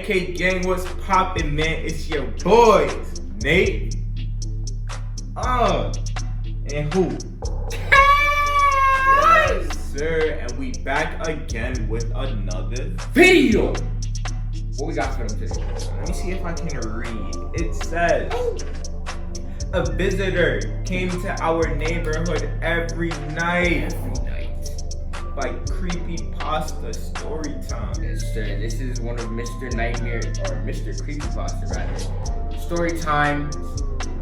AK gang, what's poppin', man? It's your boys, Nate. And who? Yes, sir. And we back again with another video. What we got for them today? Let me see if I can read. It says, a visitor came to our neighborhood every night. By Creepypasta story time. Yes, sir. This is one of Mr. Nightmare, or Mr. Creepypasta rather. Story time.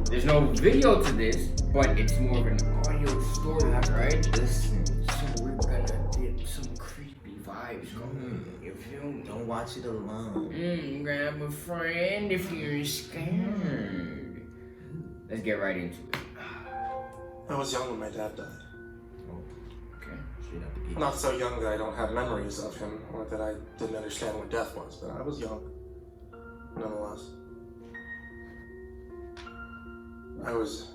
There's no video to this, but it's more of an audio story, right? Listen. So we're gonna get some creepy vibes going. You feel me? Don't watch it alone. Grab a friend if you're scared. Let's get right into it. I was young when my dad died. Okay, straight out the gate. Not so young that I don't have memories of him, or that I didn't understand what death was, but I was young, nonetheless. I was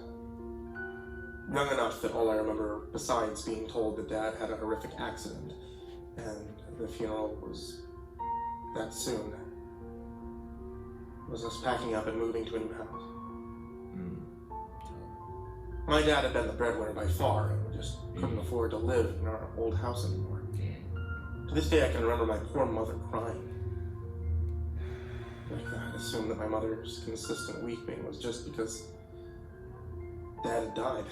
young enough that all I remember, besides being told that Dad had a horrific accident, and the funeral was that soon, was us packing up and moving to a new house. My dad had been the breadwinner by far, and we just couldn't afford to live in our old house anymore. To this day, I can remember my poor mother crying. I assumed that my mother's consistent weeping was just because Dad had died.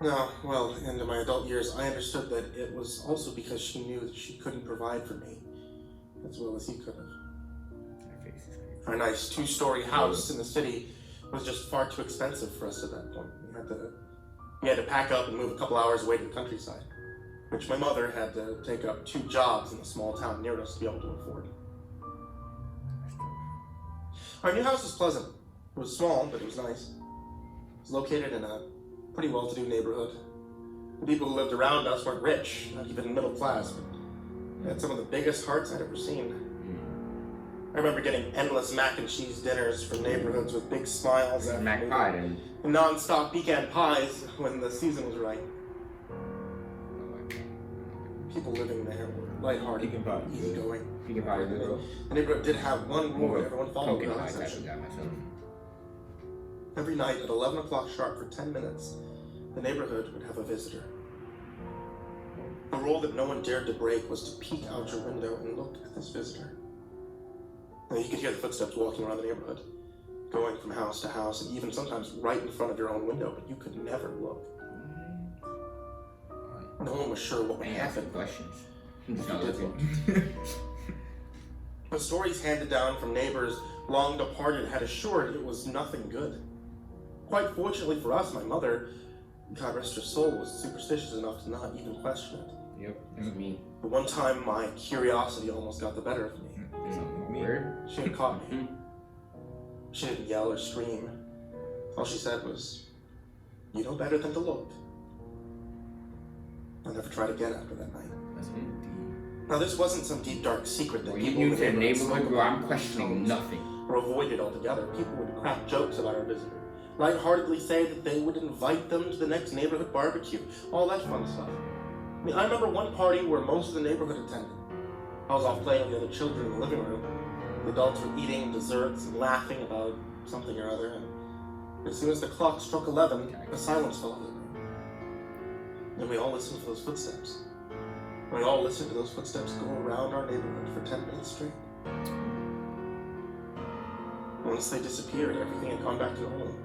Now, well, into my adult years, I understood that it was also because she knew that she couldn't provide for me as well as he could have. Our nice two-story house in the city was just far too expensive for us at that point. We had to pack up and move a couple hours away to the countryside, which my mother had to take up 2 jobs in the small town near us to be able to afford. Our new house was pleasant. It was small, but it was nice. It was located in a pretty well-to-do neighborhood. The people who lived around us weren't rich, not even middle class, but they had some of the biggest hearts I'd ever seen. I remember getting endless mac and cheese dinners from neighborhoods with big smiles and non-stop pecan pies when the season was right. People living there were lighthearted, easygoing. Pecan pie is good. The neighborhood did have one rule that everyone followed. Every night at 11 o'clock sharp for 10 minutes, the neighborhood would have a visitor. The rule that no one dared to break was to peek out your window and look at this visitor. Now, you could hear the footsteps walking around the neighborhood, going from house to house, and even sometimes right in front of your own window, but you could never look. No one was sure what would happen. Questions. The stories handed down from neighbors long departed had assured it was nothing good. Quite fortunately for us, my mother, God rest her soul, was superstitious enough to not even question it. Yep, that's me. But one time, my curiosity almost got the better of me. She had caught me. She didn't yell or scream. All she said was, "You know better than to look." I never tried again after that night. Now, this wasn't some deep, dark secret that people in the neighborhood where I'm questioning nothing or avoided altogether. People would crack jokes about our visitor, lightheartedly say that they would invite them to the next neighborhood barbecue, all that fun stuff. I mean, I remember one party where most of the neighborhood attended. I was off playing with the other children in the living room. The adults were eating desserts and laughing about something or other, and as soon as the clock struck 11, a silence fell over the room. And we all listened for those footsteps. We all listened to those footsteps go around our neighborhood for 10 minutes straight. Once they disappeared, everything had gone back to normal.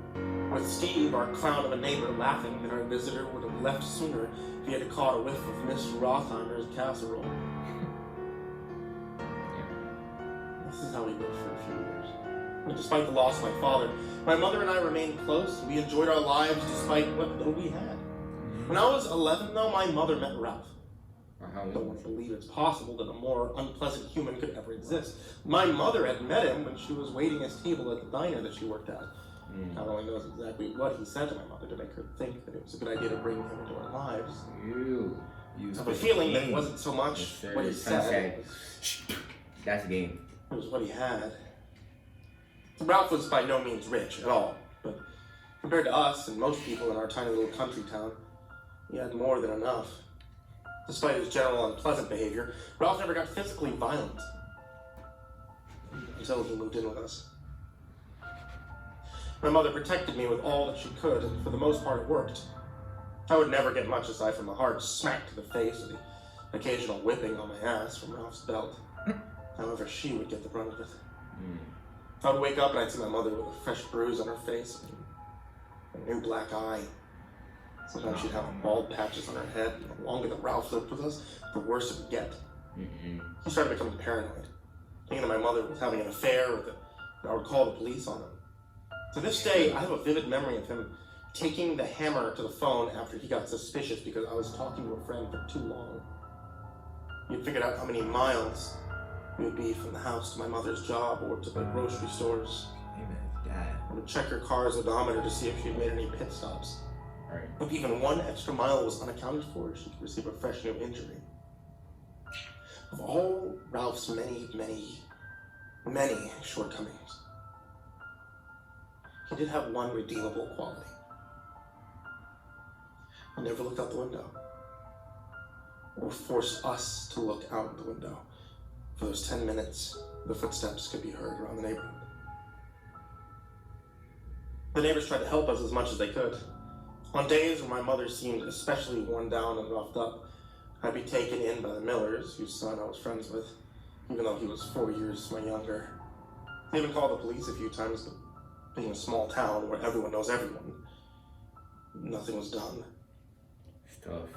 With Steve, our clown of a neighbor, laughing that our visitor would have left sooner if he had caught a whiff of Miss Rothheimer's casserole. This is how we lived for a few years. And despite the loss of my father, my mother and I remained close. We enjoyed our lives despite what little we had. When I was 11, though, my mother met Ralph. I don't believe it's possible that a more unpleasant human could ever exist. My mother had met him when she was waiting his table at the diner that she worked at. God only knows exactly what he said to my mother to make her think that it was a good idea to bring him into our lives. I have a feeling that it wasn't so much what he said. That's a game. It was what he had. Ralph was by no means rich at all, but compared to us and most people in our tiny little country town, he had more than enough. Despite his general unpleasant behavior, Ralph never got physically violent until he moved in with us. My mother protected me with all that she could, and for the most part it worked. I would never get much aside from a hard smack to the face or the occasional whipping on my ass from Ralph's belt. However, she would get the brunt of it. I would wake up and I'd see my mother with a fresh bruise on her face and a new black eye. Sometimes she'd have bald patches on her head, and the longer that Ralph lived with us, the worse it would get. He started becoming paranoid, thinking that my mother was having an affair or that I would call the police on him. To this day, I have a vivid memory of him taking the hammer to the phone after he got suspicious because I was talking to a friend for too long. He had figured out how many miles it would be from the house to my mother's job or to the grocery stores. Amen, Dad. I would check her car's odometer to see if she had made any pit stops. Right. If even one extra mile was unaccounted for, she could receive a fresh new injury. Of all Ralph's many, many, many shortcomings, he did have one redeemable quality. He never looked out the window, or forced us to look out the window. For those 10 minutes, the footsteps could be heard around the neighborhood. The neighbors tried to help us as much as they could. On days when my mother seemed especially worn down and roughed up, I'd be taken in by the Millers, whose son I was friends with, even though he was 4 years my younger. They even called the police a few times, but being a small town where everyone knows everyone, nothing was done. Stuff.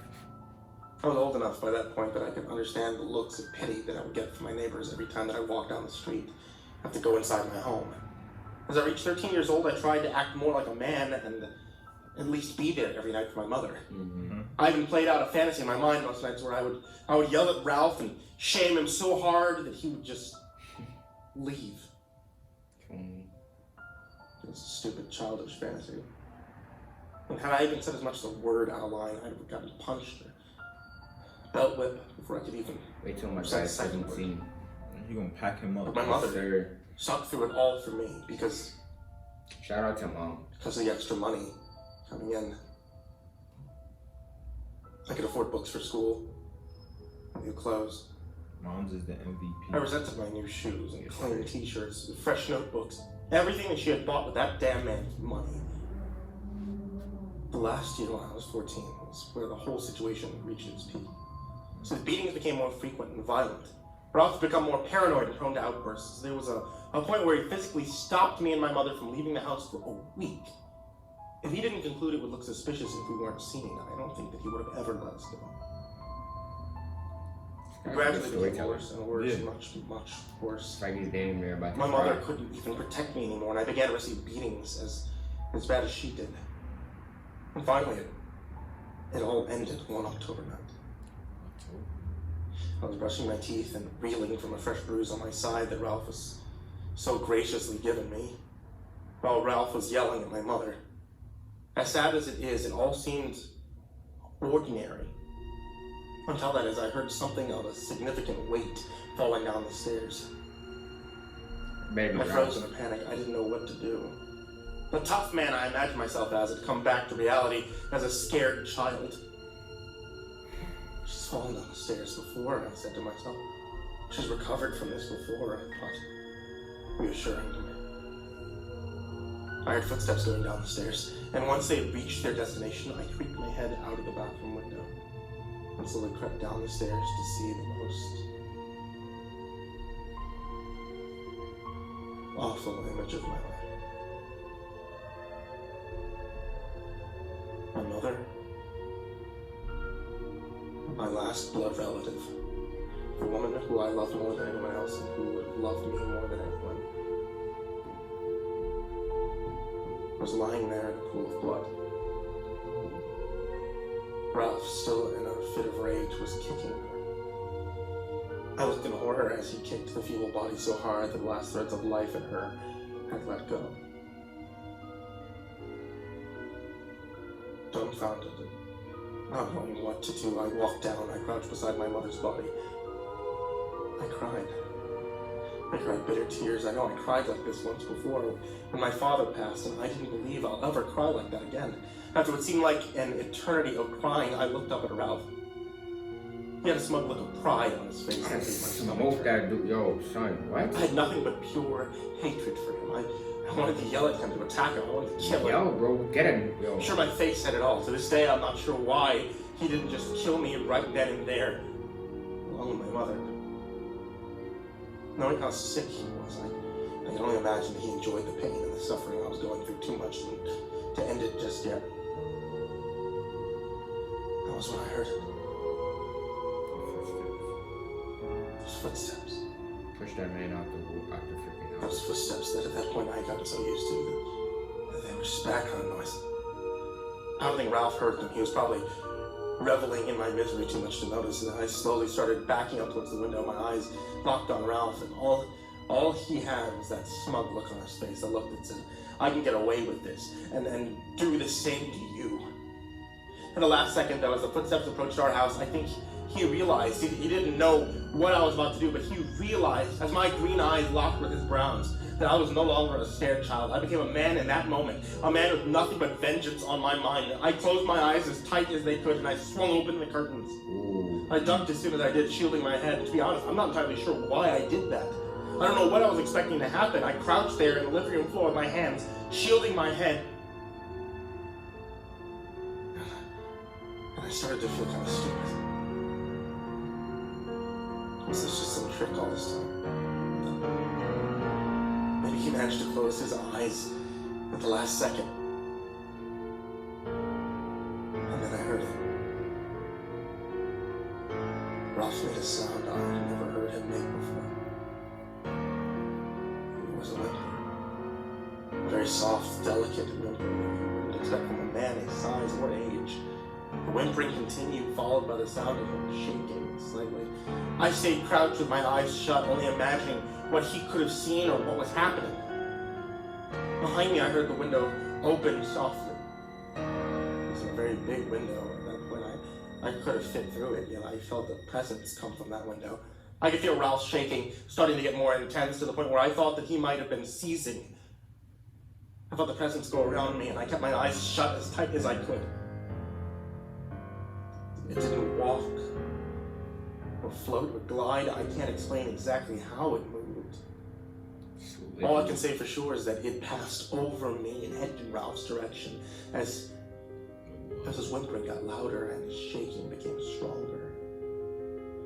I was old enough by that point that I could understand the looks of pity that I would get from my neighbors every time that I walked down the street, have to go inside my home. As I reached 13 years old, I tried to act more like a man and at least be there every night for my mother. I even played out a fantasy in my mind most nights where I would yell at Ralph and shame him so hard that he would just leave. It was a stupid, childish fantasy. And had I even said as much as a word out of line, I'd have gotten punched or belt whipped before I could even Wait till my say a guy's second 17. word. You gonna pack him up? But my mother Sir. stuck through it all for me because Shout out to Mom. of the extra money coming in. I could afford books for school, new clothes. Mom's is the MVP. I resented my new shoes and clean t-shirts, and fresh notebooks, everything that she had bought with that damn man's money. The last year when I was 14 was where the whole situation reached its peak. So the beatings became more frequent and violent. Ralph became more paranoid and prone to outbursts. There was a point where he physically stopped me and my mother from leaving the house for a week. If he didn't conclude it would look suspicious if we weren't seen, I don't think that he would have ever let us go. It gradually became worse and worse, much worse. Like he's damn near about to My mother cry. couldn't even protect me anymore, and I began to receive beatings as bad as she did. And finally, it all ended one October night. I was brushing my teeth and reeling from a fresh bruise on my side that Ralph was so graciously given me, while Ralph was yelling at my mother. As sad as it is, it all seemed ordinary. Until that, as I heard something of a significant weight falling down the stairs. Baby I Ralph. froze in a panic. I didn't know what to do. The tough man I imagined myself as had come back to reality as a scared child. She's fallen down the stairs before, I said to myself. She's recovered from this before, I thought, reassuring to me. I heard footsteps going down the stairs, and once they had reached their destination, I creeped my head out of the bathroom window and slowly crept down the stairs to see the most awful image of my life. My mother, my last blood relative, the woman who I loved more than anyone else and who would love me more than anyone, was lying there in a pool of blood. Ralph, still in a fit of rage, was kicking her. I looked in horror as he kicked the feeble body so hard that the last threads of life in her had let go. Dumbfounded, not knowing what to do, I walked down, I crouched beside my mother's body. I cried. I cried bitter tears. I know I cried like this once before when my father passed, and I didn't believe I'll ever cry like that again. After what seemed like an eternity of crying, I looked up at Ralph. He had a smug look of pride on his face. I That made my stomach smoked turn. that dude. Yo, son, what? I had nothing but pure hatred for him. I wanted to yell at him, to attack him. I wanted to kill him. Yo, bro, get him. Yo. I'm sure my face said it all. To this day, I'm not sure why he didn't just kill me right then and there, along with my mother. Knowing how sick he was, I can only imagine that he enjoyed the pain and the suffering I was going through too much to end it just yet. That was when I heard it. Those footsteps. Push that man out the freaking house. Those footsteps that at that point I had gotten so used to that they were just background noise. I don't think Ralph heard them. He was probably reveling in my misery too much to notice, and I slowly started backing up towards the window, my eyes locked on Ralph, and all he had was that smug look on his face, a look that said, I can get away with this, and do the same to you. In the last second, though, as the footsteps approached our house, I think he realized, he didn't know what I was about to do, but he realized, as my green eyes locked with his browns, that I was no longer a scared child. I became a man in that moment, a man with nothing but vengeance on my mind. I closed my eyes as tight as they could, and I swung open the curtains. Ooh. I ducked as soon as I did, shielding my head. To be honest, I'm not entirely sure why I did that. I don't know what I was expecting to happen. I crouched there in the living room floor with my hands shielding my head. And I started to feel kind of stupid. Was this just some trick all this time? Maybe he managed to close his eyes at the last second. And then I heard it. Ralph made a sound I had never heard him make before. It was a whimper. A very soft, delicate whimper that you wouldn't expect from a man his size or age. The whimpering continued, followed by the sound of him shaking slightly. I stayed crouched with my eyes shut, only imagining what he could have seen or what was happening. Behind me, I heard the window open softly. It was a very big window. At that point, I could have fit through it, yet I felt a presence come from that window. I could feel Ralph shaking, starting to get more intense, to the point where I thought that he might have been seizing. I felt the presence go around me, and I kept my eyes shut as tight as I could. It didn't walk, or float, or glide. I can't explain exactly how it moved. All I can say for sure is that it passed over me and headed in Ralph's direction as his whimpering got louder and his shaking became stronger.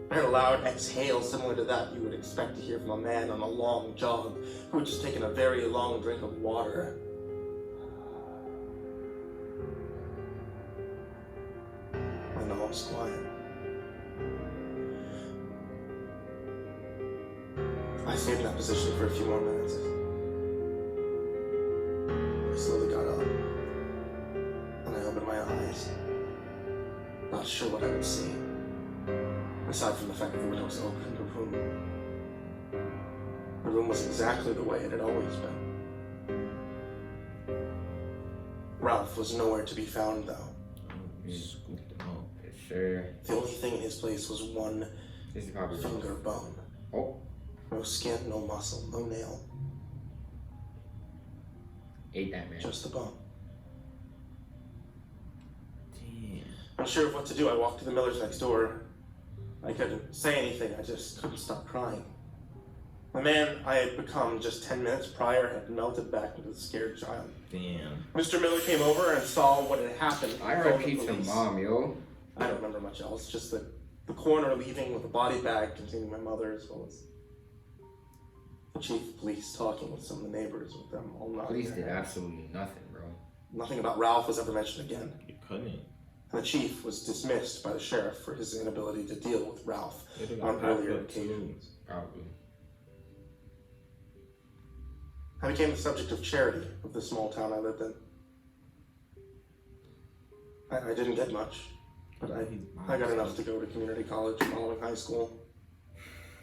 I heard a loud exhale similar to that you would expect to hear from a man on a long jog who had just taken a very long drink of water. And all was quiet. I stayed in that position for a few more minutes. I slowly got up, and I opened my eyes, not sure what I would see, aside from the fact that the window was open in the room was exactly the way it had always been. Ralph was nowhere to be found, though. Scooped him out. Sure. The only thing in his place was one This is probably finger bone. Oh. No skin, no muscle, no nail, Ate that man. just the bone. Damn. Unsure of what to do, I walked to the Millers next door. I couldn't say anything, I just couldn't stop crying. The man I had become just 10 minutes prior had melted back into the scared child. Damn. Mr. Miller came over and saw what had happened. R.I.P. Phoned the to police. mom, yo. I don't remember much else, just the coroner leaving with a body bag containing my mother, as well as the chief of police talking with some of the neighbors, with them all nodding Police their did heads. absolutely nothing, bro. Nothing about Ralph was ever mentioned again. You couldn't. And the chief was dismissed by the sheriff for his inability to deal with Ralph It'd have on got earlier packed up, too. occasions. Probably. I became the subject of charity of the small town I lived in. I didn't get much, but I got enough to go to community college following high school.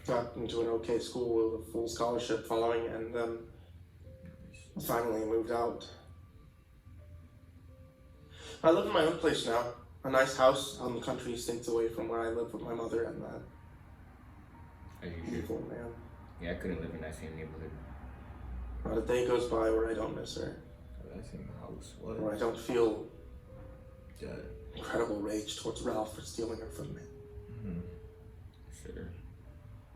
Got into an okay school with a full scholarship following, and then finally moved out. I live in my own place now. A nice house out in the country, states away from where I lived with my mother and that As you should. beautiful man. Yeah, I couldn't live in that same neighborhood. Not a day goes by where I don't miss her, That's in the house. What? where I don't feel Yeah. incredible rage towards Ralph for stealing her from me. Mm-hmm. sir.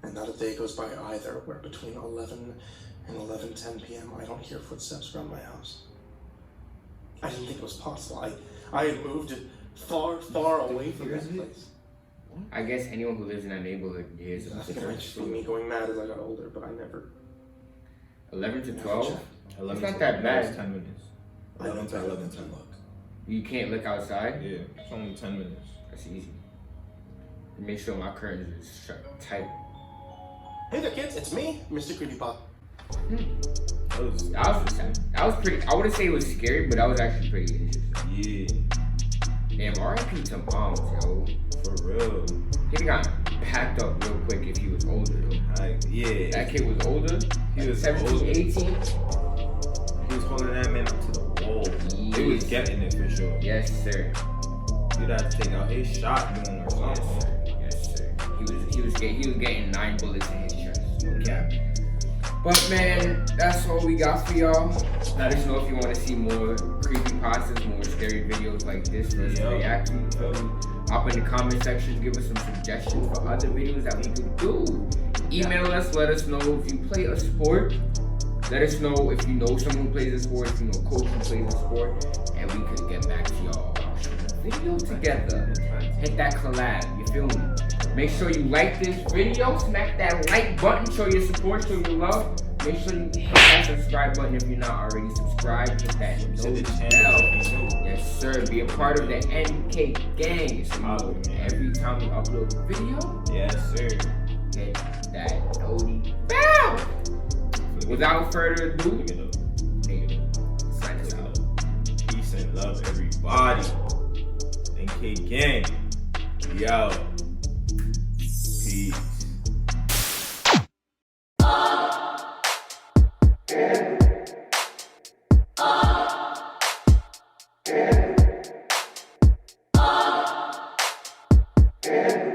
And not a day goes by either where between 11 and 11:10 p.m. I don't hear footsteps around my house. I didn't think it was possible. I had moved far, far away from that place. I guess anyone who lives in that neighborhood hears I it. think it might just be me going mad as I got older, but I never. 11 to 12? 11 It's not to- that no, bad. It's 10 minutes. 11 to 11:10. You can't look outside? Yeah, it's only 10 minutes. That's easy. Make sure my curtains are shut tight. Hey there, kids. It's me, Mr. Creepypasta. That was pretty. I wouldn't say it was scary, but that was actually pretty interesting. Yeah, Damn, R.I.P. to moms, yo. for real. He got packed up real quick if he was older, though. Yeah. That kid was older. He was 17, older. 18. He was holding that man up to the wall. He was getting it for sure. Yes, sir. You'd have to take out his shotgun or something. Yes, sir. He was getting 9 bullets in his chest. No cap. But man, that's all we got for y'all. Let us know if you want to see more creepypastas, more scary videos like this for us to react to. You feel me? Hop in the comment section, give us some suggestions for other videos that we could do. Email us, let us know if you play a sport. Let us know if you know someone who plays a sport, if you know a coach who plays a sport, and we could get back to y'all. Shoot a video together. Hit that collab, you feel me? Make sure you like this video, smack that like button, show your support, show your love. Make sure you hit that subscribe button if you're not already subscribed. Hit that bell. Yes, sir. Be a part of the NK gang. So every time we upload a video, Yes, sir. hit that noti bell. Without further ado, sign us out. Peace and love, everybody. NK gang. Yo. Peace. Yeah.